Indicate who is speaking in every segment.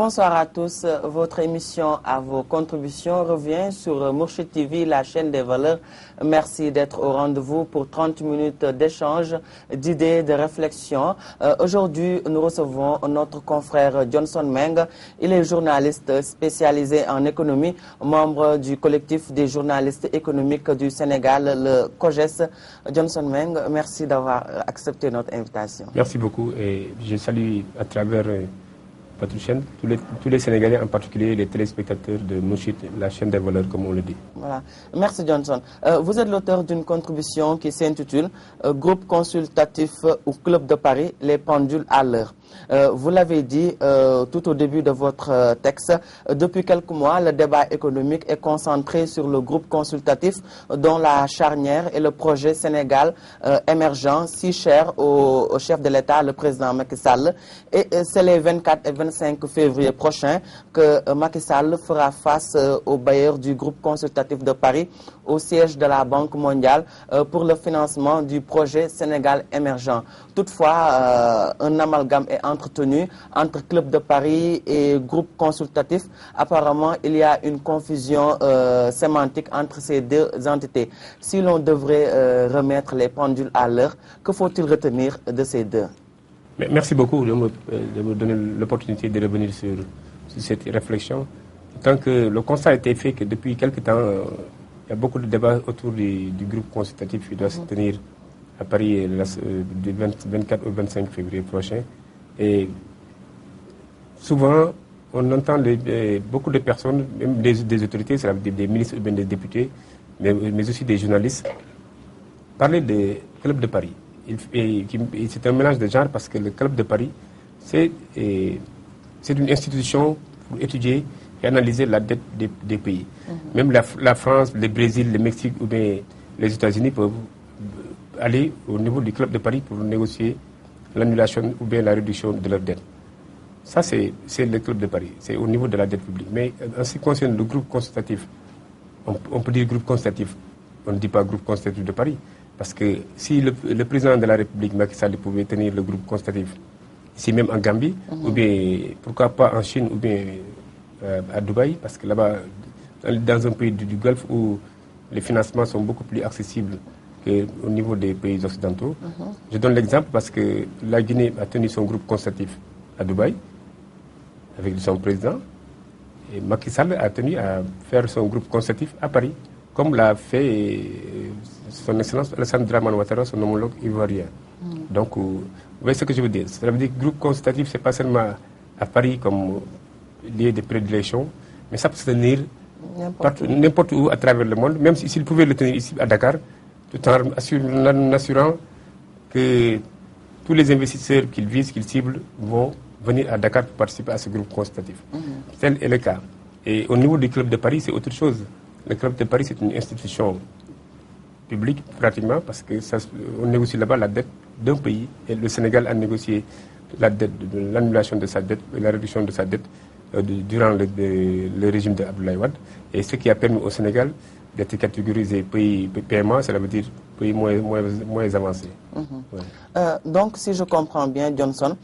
Speaker 1: Bonsoir à tous. Votre émission à vos contributions revient sur Mourchid TV, la chaîne des valeurs. Merci d'être au rendez-vous pour 30 minutes d'échange, d'idées, de réflexion. Aujourd'hui, nous recevons notre confrère Johnson Meng. Il est journaliste spécialisé en économie, membre du collectif des journalistes économiques du Sénégal, le COJES. Johnson Meng, merci d'avoir accepté notre invitation.
Speaker 2: Merci beaucoup et je salue à travers votre chaîne, tous les Sénégalais, en particulier les téléspectateurs de Mourchid, la chaîne des valeurs, comme on le dit.
Speaker 1: Voilà. Merci Johnson. Vous êtes l'auteur d'une contribution qui s'intitule Groupe consultatif au Club de Paris, les pendules à l'heure. Vous l'avez dit tout au début de votre texte, depuis quelques mois, le débat économique est concentré sur le groupe consultatif dont la charnière est le projet Sénégal émergent, si cher au chef de l'État, le président Macky Sall. Et c'est les 24 et 25 février prochains que Macky Sall fera face aux bailleurs du groupe consultatif de Paris au siège de la Banque mondiale pour le financement du projet Sénégal émergent. Toutefois, un amalgame est entretenu entre Club de Paris et groupe consultatif. Apparemment, il y a une confusion sémantique entre ces deux entités. Si l'on devrait remettre les pendules à l'heure, que faut-il retenir de ces deux?
Speaker 2: Merci beaucoup de me donner l'opportunité de revenir sur cette réflexion. Tant que le constat a été fait que depuis quelque temps, il y a beaucoup de débats autour du groupe consultatif qui doit se tenir à Paris du 24 au 25 février prochain. Et souvent, on entend beaucoup de personnes, même des autorités, c'est-à-dire des ministres ou bien des députés, mais aussi des journalistes, parler des clubs de Paris. C'est un mélange de genres parce que le Club de Paris, c'est une institution pour étudier et analyser la dette des pays. Même la France, le Brésil, le Mexique ou bien les États-Unis peuvent aller au niveau du Club de Paris pour négocier l'annulation ou bien la réduction de leur dette. Ça, c'est le Club de Paris. C'est au niveau de la dette publique. Mais en ce qui concerne le groupe consultatif, on peut dire groupe consultatif. On ne dit pas groupe consultatif de Paris. Parce que si le président de la République, Macky Sall, pouvait tenir le groupe consultatif ici même en Gambie, ou bien pourquoi pas en Chine, ou bien à Dubaï, parce que là-bas, dans un pays du Golfe où les financements sont beaucoup plus accessibles qu'au niveau des pays occidentaux. Je donne l'exemple parce que la Guinée a tenu son groupe consultatif à Dubaï, avec son président, et Macky Sall a tenu à faire son groupe consultatif à Paris, comme l'a fait son Excellence Alassane Dramane Ouattara, son homologue ivoirien. Donc, vous voyez ce que je veux dire. Ça veut dire que le groupe consultatif, ce n'est pas seulement à Paris comme lieu de prédilection, mais ça peut se tenir n'importe où à travers le monde, même s'il pouvait le tenir ici à Dakar, tout en assurant que tous les investisseurs qu'il vise, qu'il cible, vont venir à Dakar pour participer à ce groupe consultatif. Tel est le cas. Et au niveau du Club de Paris, c'est autre chose. Le Club de Paris, c'est une institution publique, pratiquement, parce qu'on négocie là-bas la dette d'un pays. Et le Sénégal a négocié l'annulation de sa dette, la réduction de sa dette durant le régime d'Abdoulaye Wade. Et ce qui a permis au Sénégal d'être catégorisé pays PMA, cela veut dire pays moins avancé.
Speaker 1: Donc, si je comprends bien, Johnson,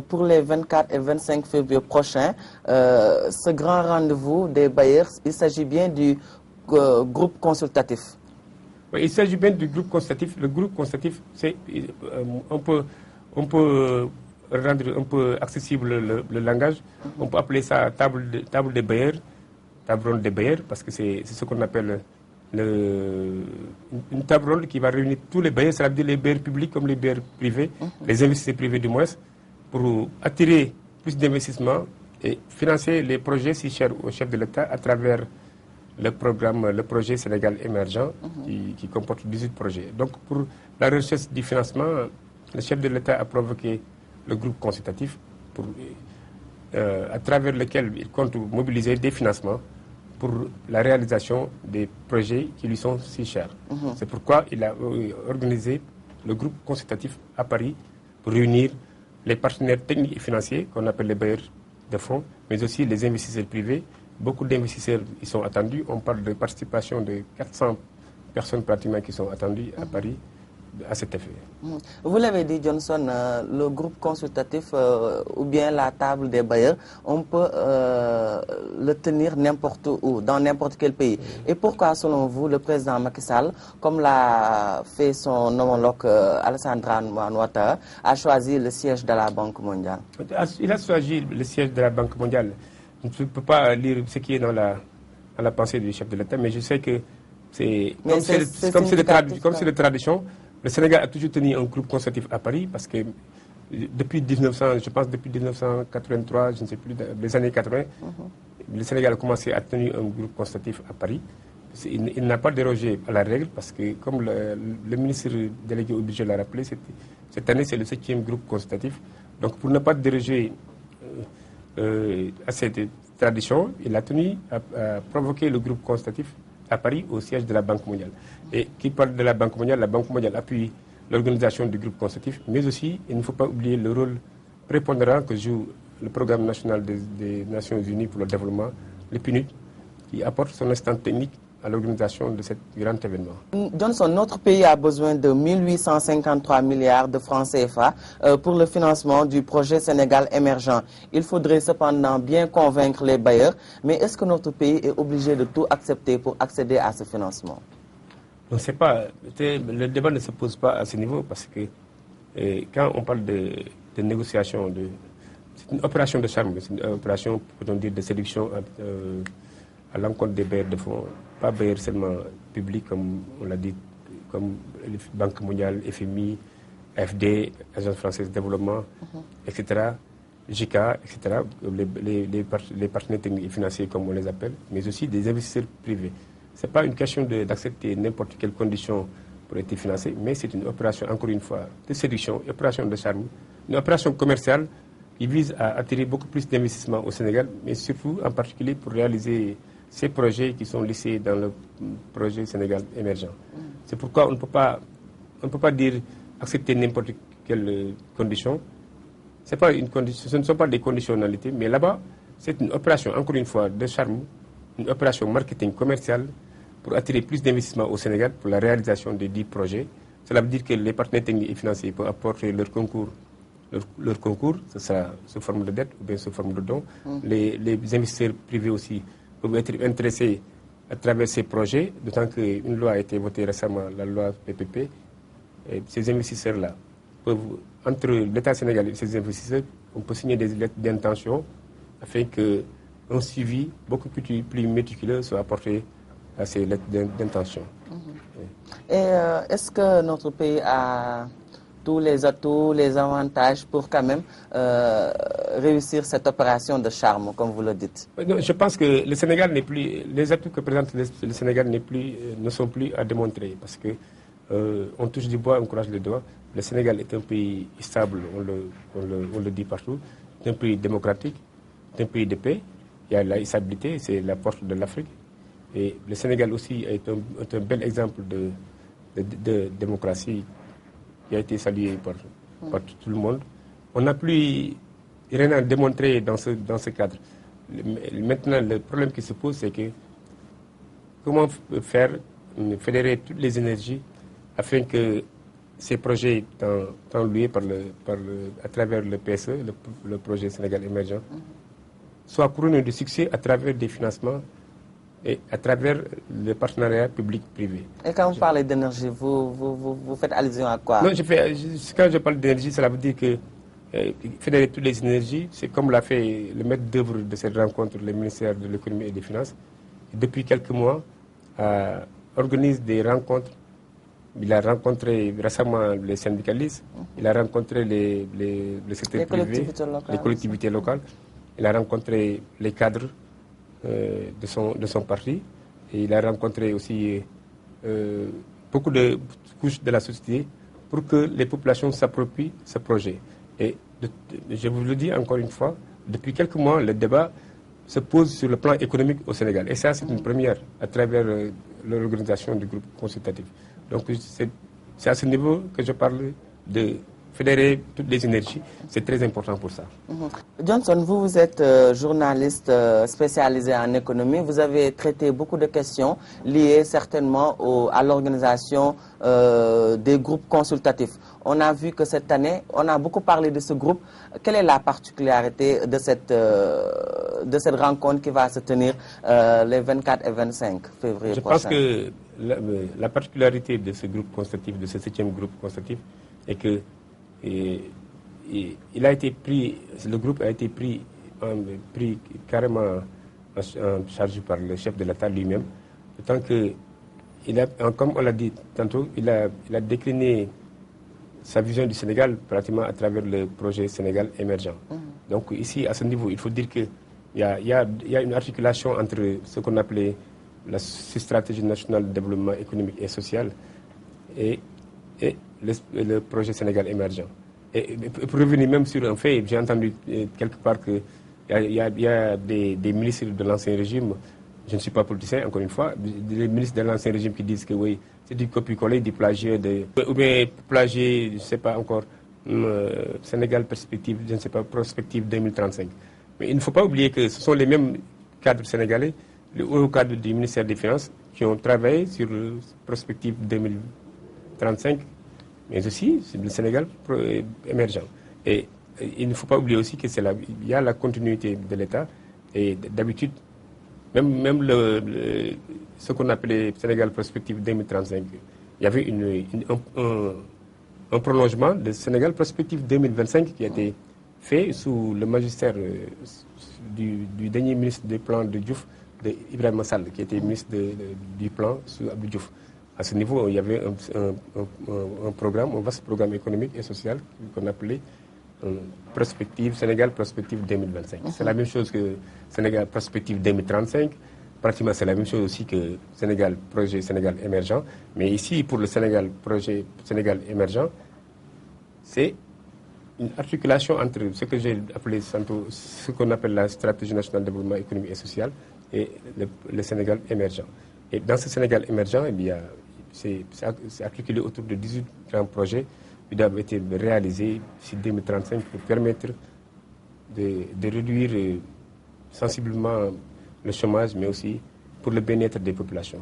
Speaker 1: pour les 24 et 25 février prochains, ce grand rendez-vous des bailleurs, il s'agit bien du groupe consultatif.
Speaker 2: Oui, il s'agit bien du groupe consultatif. Le groupe consultatif, on peut rendre un peu accessible le langage. On peut appeler ça table des bailleurs, table ronde des bailleurs, parce que c'est ce qu'on appelle une table ronde qui va réunir tous les bailleurs, c'est-à-dire les bailleurs publics comme les bailleurs privés, les investisseurs privés du moins, pour attirer plus d'investissements et financer les projets si chers au chef de l'État à travers le projet Sénégal émergent qui comporte 18 projets. Donc pour la recherche du financement, le chef de l'État a provoqué le groupe consultatif à travers lequel il compte mobiliser des financements pour la réalisation des projets qui lui sont si chers. C'est pourquoi il a organisé le groupe consultatif à Paris pour réunir les partenaires techniques et financiers qu'on appelle les bailleurs de fonds, mais aussi les investisseurs privés. Beaucoup d'investisseurs y sont attendus. On parle de participation de 400 personnes pratiquement qui sont attendues à Paris, à cet effet.
Speaker 1: Vous l'avez dit, Johnson, le groupe consultatif ou bien la table des bailleurs, on peut le tenir n'importe où, dans n'importe quel pays. Et pourquoi, selon vous, le président Macky Sall, comme l'a fait son homologue Alassane Dramane Ouattara, a choisi le siège de la Banque mondiale?
Speaker 2: Il a choisi le siège de la Banque mondiale. Je ne peux pas lire ce qui est dans la pensée du chef de l'État, mais je sais que comme c'est de tradition. Le Sénégal a toujours tenu un groupe consultatif à Paris parce que depuis 1983, je ne sais plus, les années 80, le Sénégal a commencé à tenir un groupe consultatif à Paris. Il n'a pas dérogé à la règle parce que, comme le ministre délégué au budget l'a rappelé, cette année c'est le 7e groupe consultatif. Donc pour ne pas déroger à cette tradition, il a tenu à provoquer le groupe consultatif à Paris, au siège de la Banque mondiale. Et qui parle de la Banque mondiale appuie l'organisation du groupe consultatif, mais aussi, il ne faut pas oublier le rôle prépondérant que joue le Programme national des Nations Unies pour le développement, le PNUD, qui apporte son assistance technique à l'organisation de cet grand événement.
Speaker 1: Johnson, notre pays a besoin de 1853 milliards de francs CFA pour le financement du projet Sénégal émergent. Il faudrait cependant bien convaincre les bailleurs, mais est-ce que notre pays est obligé de tout accepter pour accéder à ce financement?
Speaker 2: On ne sait pas. Le débat ne se pose pas à ce niveau parce que quand on parle de négociation, c'est une opération de charme, c'est une opération, peut-on dire, de séduction à l'encontre des bailleurs de fonds, pas bailleurs seulement publics, comme on l'a dit, comme Banque mondiale, FMI, AFD, Agence française de développement, etc., JICA, etc., les partenaires techniques et financiers, comme on les appelle, mais aussi des investisseurs privés. Ce n'est pas une question d'accepter n'importe quelle condition pour être financé, mais c'est une opération, encore une fois, de séduction, une opération de charme, une opération commerciale qui vise à attirer beaucoup plus d'investissements au Sénégal, mais surtout, en particulier, pour réaliser ces projets qui sont listés dans le projet Sénégal émergent. C'est pourquoi on ne peut pas dire accepter n'importe quelle condition. Ce ne sont pas des conditionnalités, mais là-bas, c'est une opération, encore une fois, de charme, une opération marketing commerciale pour attirer plus d'investissements au Sénégal pour la réalisation de 10 projets. Cela veut dire que les partenaires techniques et financiers peuvent apporter leur concours, ce sera sous forme de dette ou bien sous forme de dons. Les investisseurs privés aussi peuvent être intéressés à travers ces projets, d'autant qu'une loi a été votée récemment, la loi PPP. Et ces investisseurs-là peuvent, entre l'État sénégalais et ces investisseurs, on peut signer des lettres d'intention afin qu'un suivi beaucoup plus méticuleux soit apporté à ces lettres d'intention.
Speaker 1: Et est-ce que notre pays a tous les atouts, les avantages pour quand même réussir cette opération de charme, comme vous le dites?
Speaker 2: Je pense que le Sénégal n'est plus, les atouts que présente le Sénégal ne sont plus à démontrer parce que on touche du bois, on croise les doigts. Le Sénégal est un pays stable, on le dit partout, c'est un pays démocratique, c'est un pays de paix, il y a la stabilité, c'est la porte de l'Afrique. Et le Sénégal aussi est un bel exemple de démocratie qui a été salué par tout le monde. On n'a plus rien à démontrer dans ce cadre. Maintenant, le problème qui se pose, c'est que comment faire fédérer toutes les énergies afin que ces projets tant loués à travers le PSE, le projet Sénégal émergent, soient couronnés de succès à travers des financements et à travers le partenariat public-privé.
Speaker 1: Et quand vous parlez d'énergie, vous faites allusion à quoi?
Speaker 2: Non, quand je parle d'énergie, cela veut dire que fédérer toutes les énergies, c'est comme l'a fait le maître d'œuvre de cette rencontre, le ministère de l'économie et des finances. Depuis quelques mois, organise des rencontres. Il a rencontré récemment les syndicalistes, il a rencontré les secteurs privés, les collectivités locales, il a rencontré les cadres de son parti, et il a rencontré aussi beaucoup de couches de la société pour que les populations s'approprient ce projet. Et je vous le dis encore une fois, depuis quelques mois, le débat se pose sur le plan économique au Sénégal. Et ça, c'est une première à travers l'organisation du groupe consultatif. Donc c'est à ce niveau que je parle de fédérer toutes les énergies, c'est très important pour ça.
Speaker 1: Johnson, vous êtes journaliste spécialisé en économie. Vous avez traité beaucoup de questions liées certainement à l'organisation des groupes consultatifs. On a vu que cette année, on a beaucoup parlé de ce groupe. Quelle est la particularité de cette rencontre qui va se tenir les 24 et 25 février prochain?
Speaker 2: Je pense que la particularité de ce groupe consultatif, de ce 7e groupe consultatif, est que le groupe a été pris carrément en charge par le chef de l'État lui-même, tant que, comme on l'a dit tantôt, il a décliné sa vision du Sénégal pratiquement à travers le projet Sénégal émergent. Donc ici, à ce niveau, il faut dire qu'il y a une articulation entre ce qu'on appelait la stratégie nationale de développement économique et social et le projet Sénégal émergent. Et pour revenir même sur un fait, j'ai entendu quelque part qu'il y a des ministres de l'ancien régime, je ne suis pas politicien encore une fois, des ministres de l'ancien régime qui disent que oui, c'est du copier-coller, du plagiat, ou bien plagier, je ne sais pas encore, Sénégal perspective, je ne sais pas, prospective 2035. Mais il ne faut pas oublier que ce sont les mêmes cadres sénégalais, le haut cadre du ministère des Finances, qui ont travaillé sur le prospective 2035, mais aussi sur le Sénégal émergent. Et il ne faut pas oublier aussi qu'il y a la continuité de l'État. Et d'habitude, même ce qu'on appelait Sénégal Prospective 2035, il y avait un prolongement de Sénégal Prospective 2025 qui a été fait sous le magistère du dernier ministre des plans de Diouf, d'Ibrahima Sall, qui était ministre du plan sous Abdou Diouf. À ce niveau, il y avait un programme, un vaste programme économique et social qu'on appelait Sénégal Prospective 2025. C'est la même chose que Sénégal Prospective 2035. Pratiquement, c'est la même chose aussi que projet Sénégal émergent. Mais ici, pour le projet Sénégal émergent, c'est une articulation entre ce que j'ai appelé ce qu'on appelle la stratégie nationale de développement économique et social et le Sénégal émergent. Et dans ce Sénégal émergent, c'est articulé autour de 18 grands projets qui doivent être réalisés d'ici 2035 pour permettre de réduire sensiblement le chômage, mais aussi pour le bien-être des populations.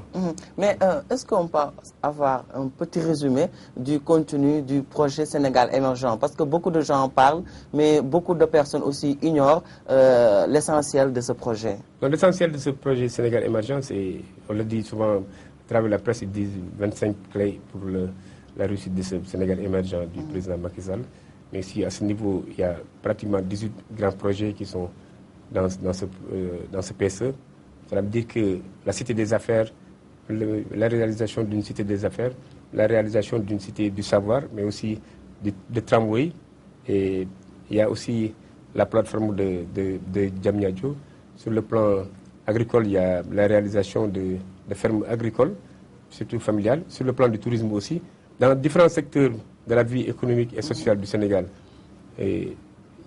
Speaker 1: Mais est-ce qu'on peut avoir un petit résumé du contenu du projet Sénégal émergent? Parce que beaucoup de gens en parlent, mais beaucoup de personnes aussi ignorent l'essentiel de ce projet.
Speaker 2: L'essentiel de ce projet Sénégal émergent, c'est, on le dit souvent, à travers la presse, ils disent 25 clés pour la réussite de ce Sénégal émergent du président Macky Sall. Mais ici, à ce niveau, il y a pratiquement 18 grands projets qui sont dans ce PSE. Ça veut dire que la cité des affaires, la réalisation d'une cité des affaires, la réalisation d'une cité du savoir, mais aussi de tramway. Et il y a aussi la plateforme de Diamniadio. Sur le plan agricole, il y a la réalisation de fermes agricoles, surtout familiales. Sur le plan du tourisme aussi. Dans différents secteurs de la vie économique et sociale du Sénégal, il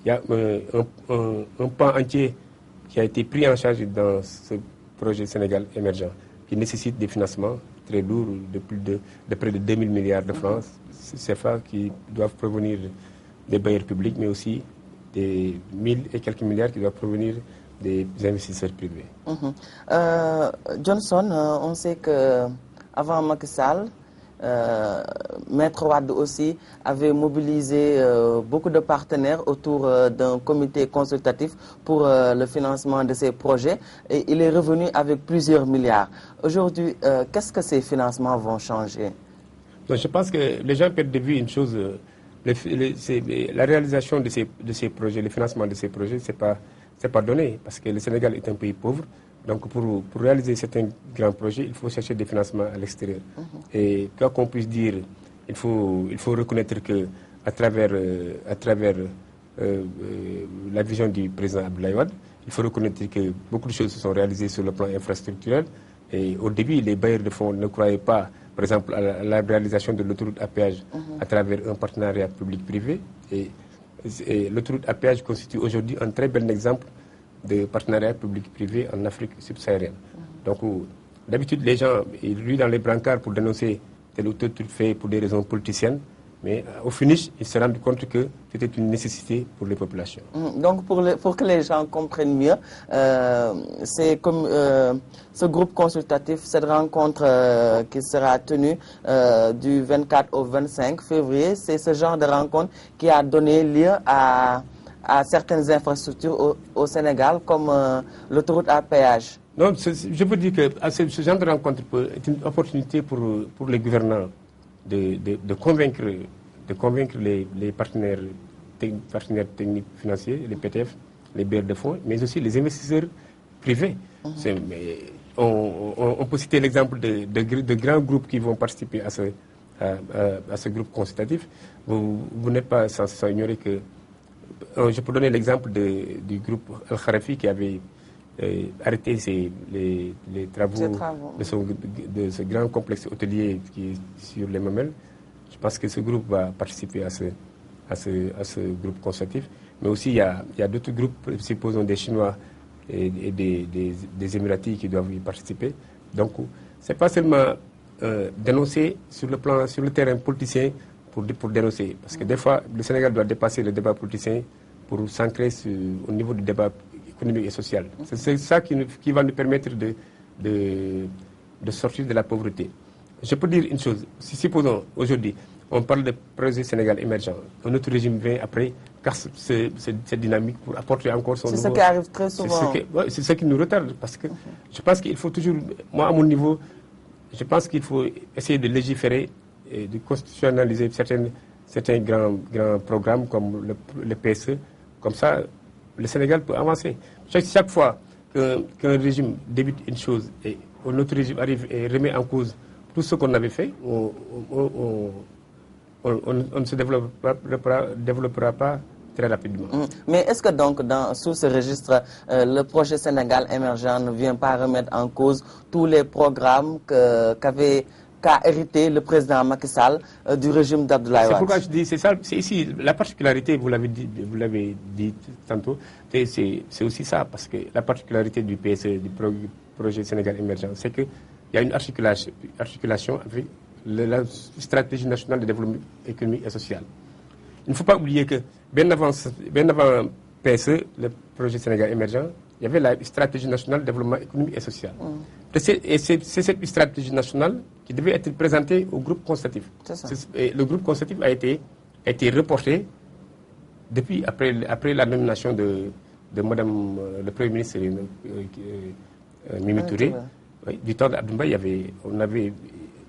Speaker 2: y a un pan entier qui a été pris en charge dans ce projet Sénégal émergent, qui nécessite des financements très lourds de près de 2000 milliards de francs CFA qui doivent provenir des bailleurs publics, mais aussi des 1000 et quelques milliards qui doivent provenir des investisseurs privés.
Speaker 1: Johnson, on sait qu'avant Macky Sall, Maître Wade aussi avait mobilisé beaucoup de partenaires autour d'un comité consultatif pour le financement de ces projets et il est revenu avec plusieurs milliards. Aujourd'hui, qu'est-ce que ces financements vont changer?
Speaker 2: Donc, je pense que les gens perdent de vue une chose, la réalisation de ces projets, le financement de ces projets, c'est pas donné parce que le Sénégal est un pays pauvre. Donc pour réaliser certains grands projets, il faut chercher des financements à l'extérieur. Et quoi qu'on puisse dire, il faut reconnaître que à travers la vision du président Abdoulaye Wade, il faut reconnaître que beaucoup de choses se sont réalisées sur le plan infrastructurel. Et au début, les bailleurs de fonds ne croyaient pas, par exemple, à la réalisation de l'autoroute à péage à travers un partenariat public-privé. Et l'autoroute à péage constitue aujourd'hui un très bel exemple de partenariat public-privé en Afrique subsaharienne. Donc, d'habitude, les gens, ils ruent dans les brancards pour dénoncer tel ou tel truc fait pour des raisons politiciennes. Mais au finish, ils se rendent compte que c'était une nécessité pour les populations.
Speaker 1: Donc, pour que les gens comprennent mieux, c'est comme ce groupe consultatif, cette rencontre qui sera tenue du 24 au 25 février, c'est ce genre de rencontre qui a donné lieu à certaines infrastructures au Sénégal, comme l'autoroute à péage.
Speaker 2: Non, je veux dire que ce genre de rencontre est une opportunité pour les gouvernants de convaincre les partenaires techniques financiers, les PTF, les bailleurs de fonds, mais aussi les investisseurs privés. On peut citer l'exemple de grands groupes qui vont participer à ce groupe consultatif. Vous n'êtes pas sans ignorer que... je peux donner l'exemple du groupe Al-Kharafi qui avait arrêté les travaux de ce grand complexe hôtelier qui est sur les Mamelles. Je pense que ce groupe va participer à ce groupe consultatif. Mais aussi, il y a d'autres groupes, supposons des Chinois et des Émiratis qui doivent y participer. Donc, ce n'est pas seulement dénoncer sur le terrain politicien pour dénoncer. Parce que des fois, le Sénégal doit dépasser le débat politicien pour s'ancrer au niveau du débat économique et social. C'est ça qui va nous permettre de sortir de la pauvreté. Je peux dire une chose. Si supposons aujourd'hui, on parle de projet Sénégal émergent, un autre régime vient après, casse cette dynamique pour apporter encore son nouveau...
Speaker 1: C'est ce qui arrive très souvent.
Speaker 2: C'est ce qui nous retarde, parce que je pense qu'il faut toujours, moi à mon niveau, je pense qu'il faut essayer de légiférer et de constitutionnaliser certains grands programmes comme le PSE. Comme ça, le Sénégal peut avancer. Chaque fois qu'un régime débute une chose et un autre régime arrive et remet en cause tout ce qu'on avait fait, on ne se développera pas très rapidement.
Speaker 1: Mais est-ce que donc, sous ce registre, le projet Sénégal émergent ne vient pas remettre en cause tous les programmes qu'a hérité le président Macky Sall du régime d'Abdoulaye Wade?
Speaker 2: C'est pourquoi je dis, c'est ici la particularité, vous l'avez dit tantôt, c'est aussi ça, parce que la particularité du PSE, du projet Sénégal émergent, c'est qu'il y a une articulation avec la stratégie nationale de développement économique et social. Il ne faut pas oublier que bien avant PSE, le projet Sénégal émergent, il y avait la stratégie nationale de développement économique et social. Et c'est cette stratégie nationale qui devait être présentée au groupe consultatif. Et le groupe consultatif a été reporté depuis après la nomination de Madame le Premier ministre Mimi Touré. Du temps d'Abdoulaye,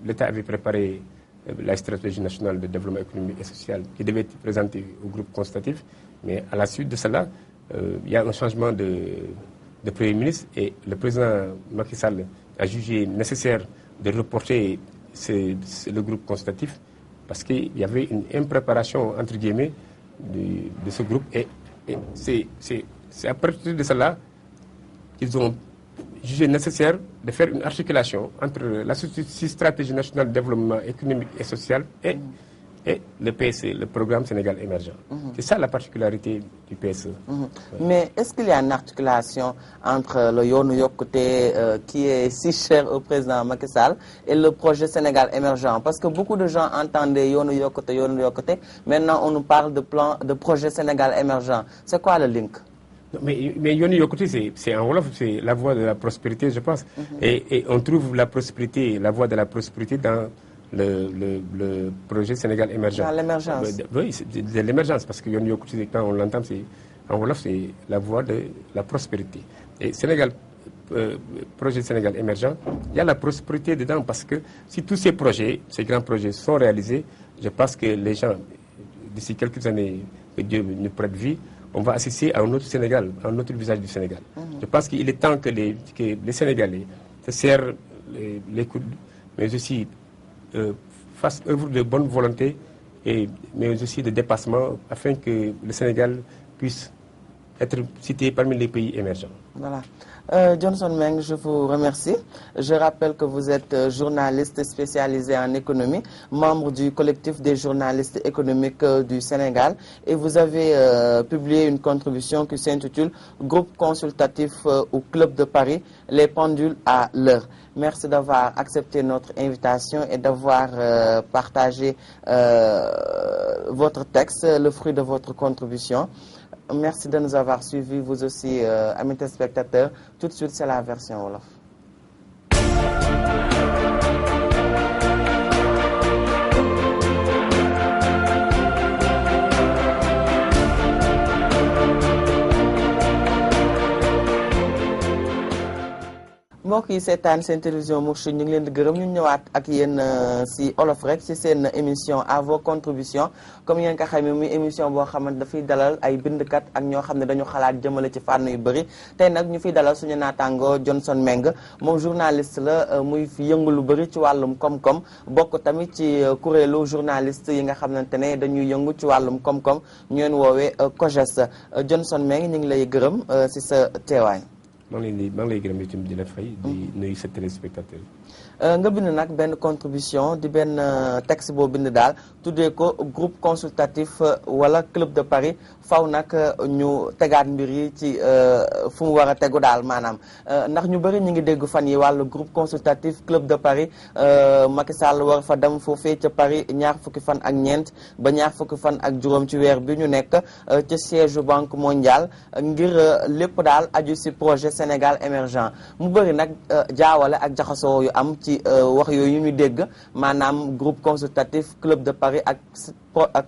Speaker 2: l'État avait préparé la stratégie nationale de développement économique et social qui devait être présentée au groupe consultatif. Mais à la suite de cela, il y a un changement de Premier ministre et le président Macky Sall a jugé nécessaire de reporter le groupe consultatif parce qu'il y avait une impréparation, entre guillemets, de ce groupe. Et c'est à partir de cela qu'ils ont jugé nécessaire de faire une articulation entre la stratégie nationale de développement économique et social et le PSE, le programme Sénégal émergent. C'est ça la particularité du PSE.
Speaker 1: Mais est-ce qu'il y a une articulation entre le Yoonu Yokkute qui est si cher au président Macky Sall et le projet Sénégal émergent? Parce que beaucoup de gens entendaient Yoonu Yokkute. Maintenant, on nous parle de projet Sénégal émergent. C'est quoi le link?
Speaker 2: Mais Yoonu Yokkute, c'est en Wolof, c'est la voie de la prospérité, je pense. Et on trouve la voie de la prospérité dans le projet Sénégal émergent.
Speaker 1: Dans l'émergence.
Speaker 2: Oui, c'est de l'émergence, parce que Yoonu Yokkute, quand on l'entend, en Wolof, c'est la voie de la prospérité. Et projet Sénégal émergent, il y a la prospérité dedans, parce que si tous ces grands projets sont réalisés, je pense que les gens, d'ici quelques années, que Dieu nous prête vie, on va assister à un autre Sénégal, à un autre visage du Sénégal. Je pense qu'il est temps que les Sénégalais se serrent les coudes, mais aussi fassent œuvre de bonne volonté, mais aussi de dépassement, afin que le Sénégal puisse être cité parmi les pays émergents.
Speaker 1: Voilà. Johnson Meng, je vous remercie. Je rappelle que vous êtes journaliste spécialisé en économie, membre du collectif des journalistes économiques du Sénégal, et vous avez publié une contribution qui s'intitule « Groupe consultatif au Club de Paris, les pendules à l'heure ». Merci d'avoir accepté notre invitation et d'avoir partagé votre texte, le fruit de votre contribution. Merci de nous avoir suivis, vous aussi, amis téléspectateurs. Tout de suite, c'est la version wolof. mbokk yi seetaan seen télévision Mourchid ñu ngi leen di gërëm ñu ñëwaat ak yéen si olof rek ci seen émission à vos contributions comme ngeen ko xamee muy émission boo xamante dafay dalal ay bindkat ak ñoo xam ne dañu xalaat jëmale ci fànn yu bëri tey nag ñu fiy dalal suñu naataango Johnson Meng moom journaliste la muy fi yëngu lu bëri ci wàllum koom-koom bokk tamit ci kuréelu journaliste yi nga xamante ne dañuy yëngu ci wàllum koom-koom ñu leen woowee COJES Johnson Meng ñu ngi lay gërëm ci sa teewaay.
Speaker 2: maa ngi lay gërëm itam di la fay di nuyu sa téléspectateur
Speaker 1: nga bind nag benn contribution di benn texte boo bind daal tuddee ko groupe consultatif wala club de Paris faw nag ñu tegaat mbir yi ci fu mu war a tegu daal maanaam ndax ñu bëri ñu ngi dégg fan yi wàllu groupe consultatif club de Paris Macky Sall war fa dem foofee ca Paris ñaar fukki fan ak ñeent ba ñaar fukki fan ak juróom ci weer bi ñu nekk ca siège banque mondiale ngir lépp daal aju si projet Sénégal émergent mu bëri nag jaawale ak jaxasoo yu am ci wax yooyu ñu dégg maanaam groupe consultatif club de Paris ak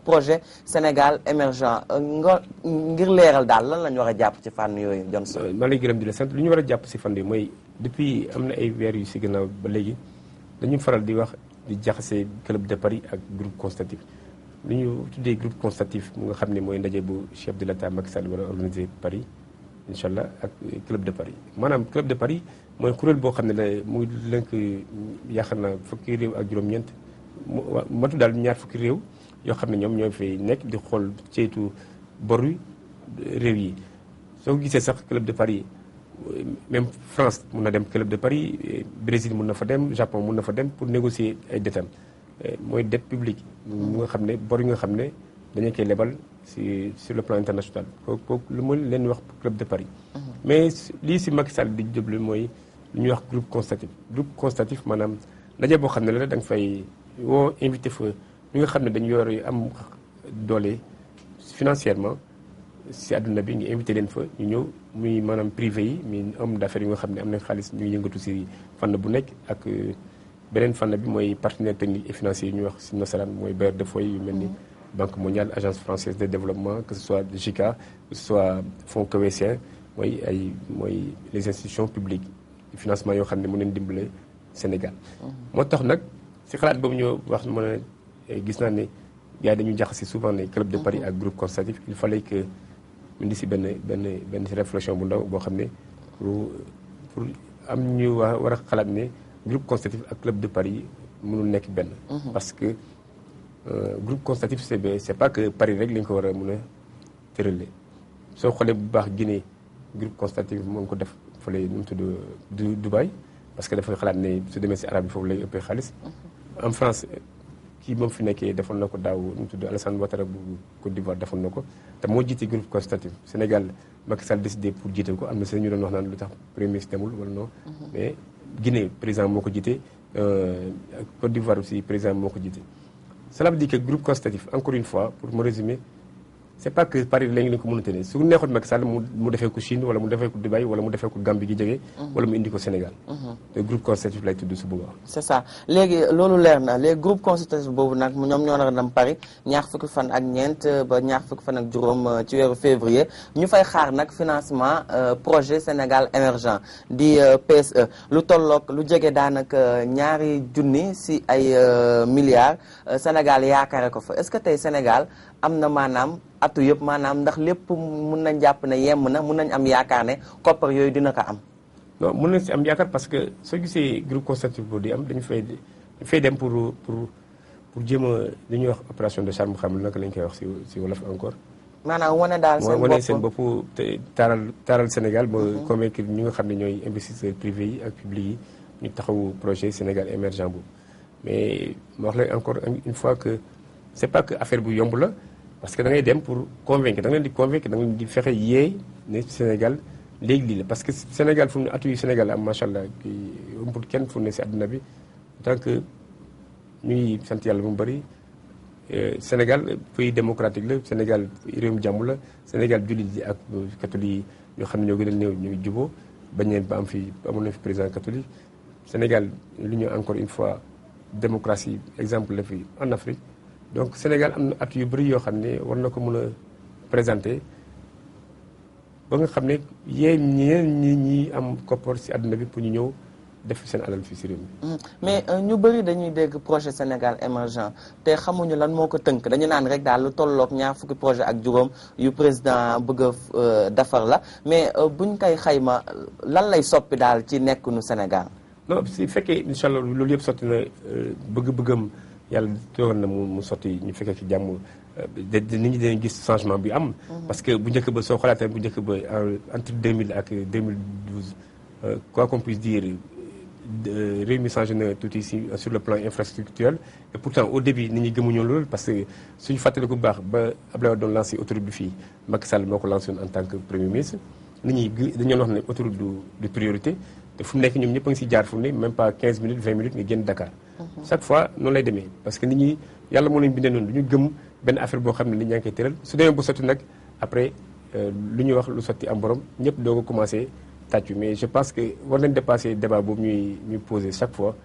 Speaker 1: projet Sénégal émergent nga ngir leeral daal lan la ñu war a jàpp ci fànn yooyu Johnson.
Speaker 2: maa lay gërëm di la sant lu ñu war a jàpp si fànn yi mooy depuis am na ay weer yu si gannaaw ba léegi dañu faral di wax di jaxase club de Paris ak groupe consultatif lu ñu tuddee groupe consultatif mu nga xam ne mooy ndaje bu chef de l'État Macky Sall war a organiser Paris incha allah ak club de Paris maanaam club de Paris mooy kuréel boo xam ne la muy lënk yaakaar naa fukki réew ak juróom-ñeent matu daal ñaar fukki réew yoo xam ne ñoom ñoo fay nekk di xool ceytu boru réew yi soo ko gisee sax club de Paris même France mun na dem club de Paris Brésil mun na fa dem Japon mun na fa dem pour négocier ay dettes mooy dette publique mu nga xam ne bor yi nga xam ne dañu koy lebal sur le plan international kooku lu mu leen wax club de Paris mais lii si Macky Sall di jublu mooy lu ñuy wax groupe consultatif maanaam ndaje boo xam ne la da nga fay woo invité fa ñi nga xam ne dañu yor am doole financièrement si àdduna bi nga invité leen fa ñu ñëw muy maanaam privé yi muy homme d'affaires yi nga xam ne am na xaalis ñu ngi yëngatu si fànn bu nekk ak beneen fànn bi mooy partenaire technique et financier yi ñuy wax si nasaraan mooy bailleur de fonds yu mel ni Banque mondiale Agence française de développement que ce soit JICA que ce soit fonds kewésien mooy les institutions publiques financement yoo xam ne mën nañu dimbale Sénégal. moo tax nag si xalaat boobu ñu wax mën a gis naa ne gars yi dañu jaxase souvent ne club de Paris ak groupe consultatif il fallait que mu indi si benn réflexion bu ndaw boo xam ne pour am ñu war a xalaat ne groupe consultatif ak club de Paris mënul nekk benn. parce que groupe consultatif c'est pas que Paris rek lañ ko war a mën a tëralee soo xoolee bu baax Guinée groupe consultatif moo ngi ko def fële nu mu tudd Dubaï parce que dafay xalaat ne su demee si arabe yi foofu lay ëppee xaalis. en France kii moom fi nekkee defoon na ko daaw nu mu tudd Alassane Ouattara bu Côte d'Ivoire defoon na ko te moo jiite groupe consultatif Sénégal Macky Sall décidé pour jiite ko am na seen ñu doon wax naan lu tax premier ministre demul wala non mais Guinée président moo ko jiite Côte d'Ivoire aussi président moo ko jiite. Cela veut dire que groupe consultatif encore une fois pour me résumer c'est pas que Paris léegi lañ ko mën a tënee su neexoon Macky Sall mu defee ko Chine wala mu defee ko Dubaï wala mu defee ko Gambie gi jege. wala mu indi ko Sénégal. te groupe consultatif lay tudd su boobaa.
Speaker 1: c'est ça léegi loolu leer na léegi groupe consultatif boobu nag ñoom ñoo nar a dem Paris ñaar fukki fan ak ñeent ba ñaar fukki fan ak juróom ci weeru février ñu fay xaar nag financement projet Sénégal émergent di PSE lu tolloog lu jege daanaka ñaari junni si ay milliards Sénégal yaakaare ko fa est-ce que tey Sénégal am na maanaam atu yëpp maanaam ndax lépp mun nañ jàpp ne yemm na mun nañ am yaakaar ne koppar yooyu dina ko am.
Speaker 2: non mun nañ si am yaakaar parce que soo gisee groupe consultatif boobu di am dañu fay dem pour jéem a li ñuy wax opération de charme xam naka lañ koy wax si wolof encore
Speaker 1: maanaam wane daal seen bopp
Speaker 2: wane seen bopp te taaral Sénégal ba convaincre ñi nga xam ne ñooy investisseurs privés yi ak publics yi ñu taxawu projet Sénégal émergent boobu. mais ma wax la encore une fois que c'est pas que affaire bu yomb la parce que da ngay dem pour convaincre da nga leen di convaincre da nga leen di fexe yee ne Sénégal léegi lii la parce que Sénégal fu mu ne atu yu Sénégal am macha allah kii ëmbul kenn fu mu ne si àdduna bi tant que ñuy sant yàlla bu mu bëri Sénégal pays démocratique la Sénégal réewum jàmm la Sénégal jullit yi ak catholique yi ñoo xam ne ñoo gën a néew ñuy juboo bañ leen ba amoon na fi président catholique Sénégal lu ñu encore une fois démocratie exemple la fi en Afrique donc Sénégal am na at yu bëri yoo xam ne war na ko mën a présenter ba nga xam ne ñeen ñi am koppar si àdduna bi pour ñu ñëw def seen alal fii si réew mi.
Speaker 1: mais ñu bëri dañuy dégg projet Sénégal émergent te xamuñu lan moo ko tënk dañu naan rek daal lu tolloog ñaar fukki projet ak juróom yu président bëgg a defar la mais buñ koy xayma lan lay soppi daal ci nekkunu Sénégal.
Speaker 2: non si fekkee incha allah loolu yëpp sotti na bëgg-bëggam yàlla dogal na mu sotti ñu fekkee ci jàmm nit ñi dañuy gis changement bi am. parce que bu njëkk ba soo xalaatee bu njëkk ba entre 2000 ak 2012 quoi qu'on puisse dire réew mi changé na tuuti sur le plan infrastructurel et pourtant au début nit ñi gëmuñu loolu parce que suñu fàttaliku bu baax ba Abdoulaye Wade doon lancé autoroute bi fii Macky Sall moo ko lancé woon en tant que premier ministre nit ñi dañoo wax ne autoroute du priorité. te fu mu nekk ñoom ñëpp a ngi si jaar fu mu ne même pas 15 minutes 20 minutes nga génn Dakar. chaque fois noonu lay demee parce que nit ñi yàlla moo leen bindee noonu du ñu gëm benn affaire boo xam ne nit ñaa ngi koy tëral su demee ba sotti nag après lu ñuy wax lu sotti am borom ñëpp doo ko commencé tàccu mais je pense que war nañ dépasser débat boobu ñuy poser chaque fois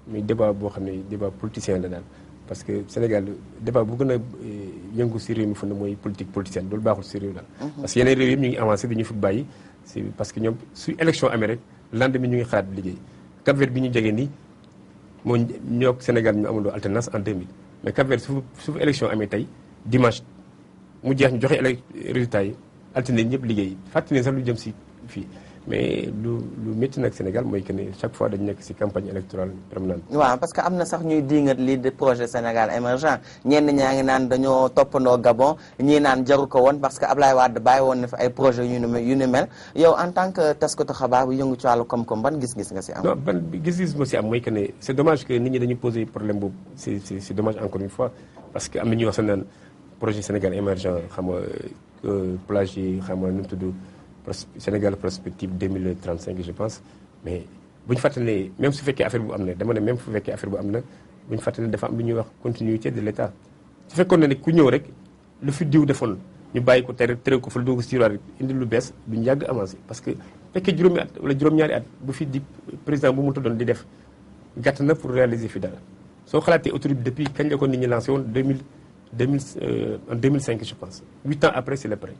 Speaker 2: muy débat boo xam ne débat politicien la daal. parce que Sénégal débat bu gën a yëngu si réew mi fu ne mooy politique politicienne loolu baaxul si réew daal. parce que yeneen réew yëpp ñu ngi avancé dañu fi bàyyi c'est parce que ñoom su élection amee rek. lendemain ñu ngi xalaat liggéey Cap-Vert bi ñu jege nii moo ñoo Sénégal ñu amandoo alternance en 2000 mais Cap-Vert su élection amee tey dimanche mu jeex ñu joxe résultats yi altine ñëpp liggéey fàttali ne sax lu jëm si fii mais lu métti nag Sénégal mooy que ne chaque fois dañu nekk si campagne électorale permanente.
Speaker 1: waaw parce que am na sax ñuy diingat lii de projet Sénégal émergent ñenn ñaa ngi naan dañoo toppandoo Gabon ñii naan jaru ko woon parce que Ablaye Wade bàyyi woon na fi ay projet yu ni mel yow en tant que taskatu xabaar bu yëngu ci wàllu koom-koom ban gis-gis nga si am.
Speaker 2: non ban gis-gis ma si am mooy que ne c'est dommage que nit ñi dañuy poser problème boobu c'est dommage encore une fois parce que am na ñuy wax sax naan projet Sénégal émergent xam nga plage yi xam nga nu mu tudd. Sénégal prospective 2035 je pense mais bu ñu fàttali ne même su fekkee affaire bu am na dama ne même su fekkee affaire bu am na bu ñu fàttali ne dafa am lu ñuy wax continuité de l'État su fekkoon ne ku ñëw rek lu fi diw defoon ñu bàyyi ko tere ko fa lu doo ko si rek indi lu bees duñu yàgg avancé parce que fekkee juróomi at wala juróom-ñaari at bu fi di président bu mu doon di def gàtt na pour réaliser fi dara soo xalaatee autoroute depuis kañ la ko nit ñi lancé woon en 2005 je pense 8 ans après c'est le prêt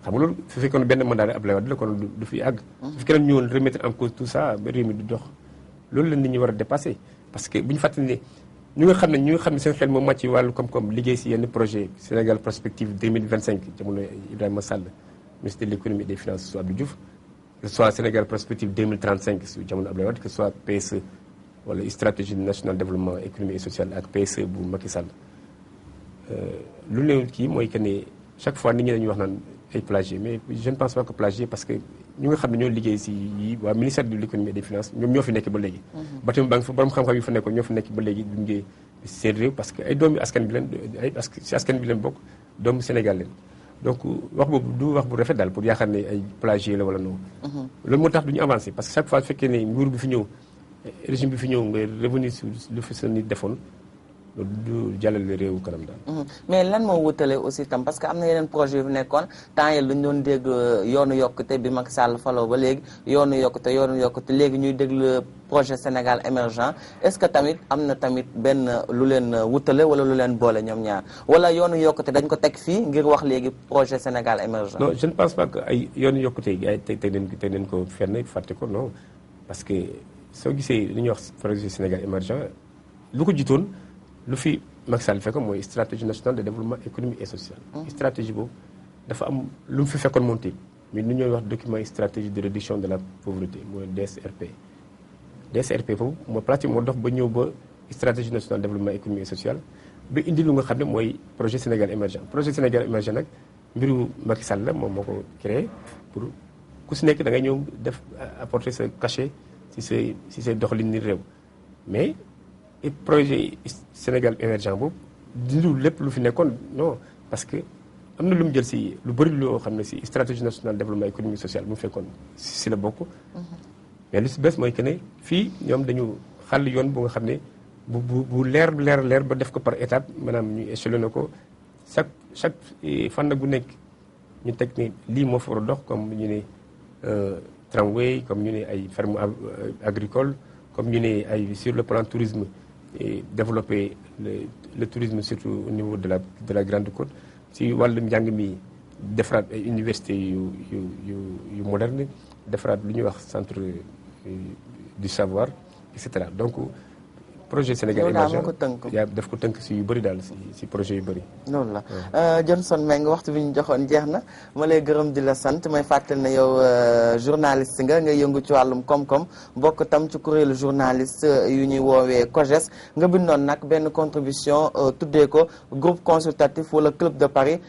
Speaker 2: xam nga loolu su fekkoon benn mandat rek Abdoulaye Wade la kon du fi àgg. su fekkee ne ñu woon remettre en cause tout ça ba réew mi du dox loolu la nit ñi war a dépasser parce que bu ñu fàttali ne ñu nga xam ne seen xel moom màcc ci wàllu koom-koom liggéey si yenn projet Sénégal prospective 2025 jamono Ibrahima Sall ministre de l'économie et des finances su Abdou Diouf que ce soit Sénégal prospective 2035 su jamono Abdoulaye Wade que ce soit PSE wala stratégie nationale développement économique et social ak PSE bu Macky Sall lu ne kii mooy que ne chaque fois nit ñi dañuy wax naan ay plagié mais je ne pense pas que plagié parce que ñu nga xam ne ñoo liggéey si yi waa ministère de l'économie et des finances ñoom ñoo fi nekk ba léegi bâtiment banque fa borom xam-xam yi fa nekkoon ñoo fi nekk ba léegi du liggéey seen réew parce que ay doomi askan bi leen si askan bi leen bokk doomu Sénégal leen donc wax boobu du wax bu rafet daal pour yaakaar ne ay plagié la wala non loolu moo tax du ñu avancé parce que chaque fois su fekkee ne nguur bi fi ñëw régime bi fi ñëw nga revenir sur lu fi sa nit defoon loolu du jàllale réewu kanam daal.
Speaker 1: mais lan moo wutale aussi tam parce que am na yeneen projet yu fi nekkoon temps yii lu ñu doon dégg yoonu yokkute bi Macky Sall faloo ba léegi yoonu yokkute léegi ñuy déglu projet Sénégal émergent est-ce que tamit am na tamit benn lu leen wutale wala lu leen boole ñoom ñaar wala yoonu yokkute dañ ko teg fii ngir wax léegi projet Sénégal émergent.
Speaker 2: non je ne pense pas que ay yoonu yokkute yi ay teg nañ ko fenn fàtte ko non parce que soo gisee li ñuy wax projet Sénégal émergent lu ko jiitoon. lu fi Macky Sall fekkoon mooy stratégie nationale de développement économique et social. stratégie boobu dafa am lu mu fi fekkoon moom tamit mais nu ñuy wax document stratégie de réduction de la pauvreté mooy DSRP. DSRP foofu mooy pratique moo dox ba ñëw ba stratégie nationale de développement économique et social ba indi lu nga xam ne mooy projet Sénégal émergent projet Sénégal émergent nag mbiru Macky Sall la moom moo ko créé pour ku si nekk da ngay ñëw def apporter sa cachet si say doxalin ni réew mais projet Sénégal émergent boobu dindiwul lépp lu fi nekkoon non parce que am na lu mu jël si lu bëri loo xam ne si stratégie nationale de développement économique social bu mu fekkoon si la bokk. mais lu si bees mooy que ne fii ñoom dañu xàll yoon bu nga xam ne bu leer ba def ko par étape maanaam ñu échelonné ko chaque fànn gu nekk ñu teg ni lii moo fa war a dox comme ñu ne tramway comme ñu ne ay ferme agricole comme ñu ne ay sur le plan tourisme et développer le tourisme surtout au niveau de la Grande Côte si wàllum njàng mi defaraat ay université yu moderne defaraat lu ñuy wax centre du savoir et cetera donc projet Sénégal émergent yaa daf ko tënk si yu bëri daal si projet yu bëri.
Speaker 1: loolu la Johnson Mbengue waxtu bi ñu joxoon jeex na ma lay gërëm di la sant may fàttali na yow journaliste nga yëngu ci wàllum koom-koom bokk tam ci kuréelu journaliste yu ñuy woowee COJES nga bindoon nag benn contribution tuddee ko groupe consultatif wala club de Paris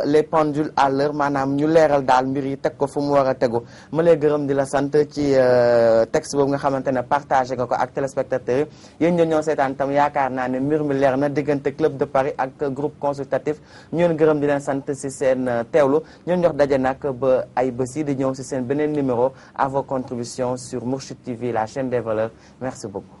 Speaker 1: les pendules à l'heure maanaam ñu leeral daal mbir yi teg ko fu mu war a tegu ma lay gërëm di la sant ci texte boobu nga xamante ne partagé nga ko ak téléspectateurs yi yéen ñoo seetaan tam yaakaar naa ne mbir mi leer na diggante club de Paris ak groupe consultatif ñoon gërëm di leen sant si seen teewlu ñoon jox daje nag ba ay bés yi di ñëw si seen beneen numéro à vos contributions sur Mourchid TV la chaîne des valeurs merci beaucoup.